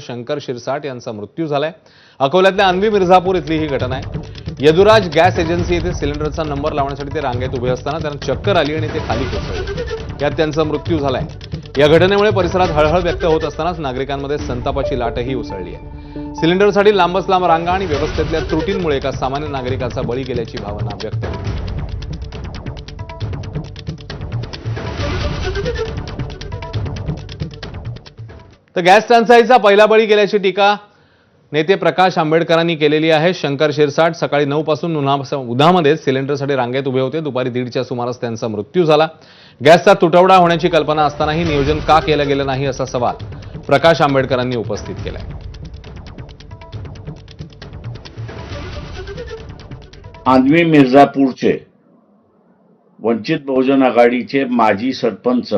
शंकर शिरसाट यांचा मृत्यू झालाय। अकोल्यातल्या अन्वी मिर्झापूर इथली ही घटना आहे। यदुराज गॅस एजन्सी येथे सिलेंडरचा नंबर लावण्यासाठी ते रांगेत उभे असताना त्यांना चक्कर आली आणि ते खाली कोसळले। यात त्यांचा मृत्यू झालाय। या घटनेमुळे परिसरात हळहळ व्यक्त होत असतानाच नागरिकांमध्ये संतापाची लाटही उसळली आहे। सिलेंडरसाठी लांबच लांब रांगा आणि व्यवस्थेतल्या त्रुटींमुळे एका सामान्य नागरिकाचा बळी गेल्याची भावना व्यक्त होते। तर गॅस टंचाईचा पहिला बळी गेल्याची टीका नेते प्रकाश आंबेडकरांनी केलेली आहे। शंकर शिरसाट सकाळी 9 पासून उन्हामध्ये सिलेंडरसाठी रांगेत उभे होते। दुपारी 1:30च्या सुमारास त्यांचा मृत्यू झाला। गॅसचा तुटवडा होण्याची कल्पना असतानाही नियोजन का केलं गेलं नाही असा सवाल प्रकाश आंबेडकरांनी उपस्थित केलाय। अन्वी मिर्झापूरचे वंचित बहुजन आघाडीचे माजी सरपंच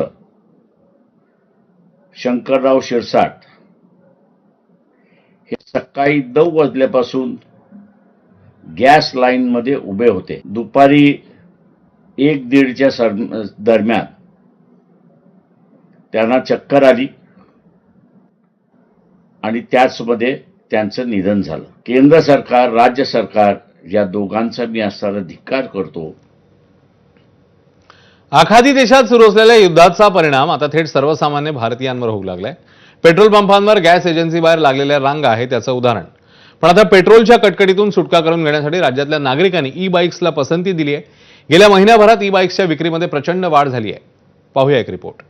शंकरराव शिरसाट हे सकाळी 9 वाजल्यापासून गॅस लाईन मध्ये उभे होते। दुपारी 1-1:30च्या दरम्यान त्यांना चक्कर आली आणि त्याचमध्ये त्यांचं निधन झालं। केंद्र सरकार, राज्य सरकार या दोघांचा मी असताना धिक्कार करतो। आखाती देशात सुरू असलेल्या युद्धाचा परिणाम आता थेट सर्वसामान्य भारतीयांवर होऊ लागलाय। पेट्रोल पंपांवर गॅस एजन्सी बाहेर लागलेल्या रांगा आहे त्याचं उदाहरण। पण आता पेट्रोलच्या कटकटीतून सुटका करून घेण्यासाठी राज्यातल्या नागरिकांनी ई बाईक्सला पसंती दिली आहे। गेल्या महिन्याभरात ई बाईक्सच्या विक्रीमध्ये प्रचंड वाढ झाली आहे। पाहूया एक रिपोर्ट।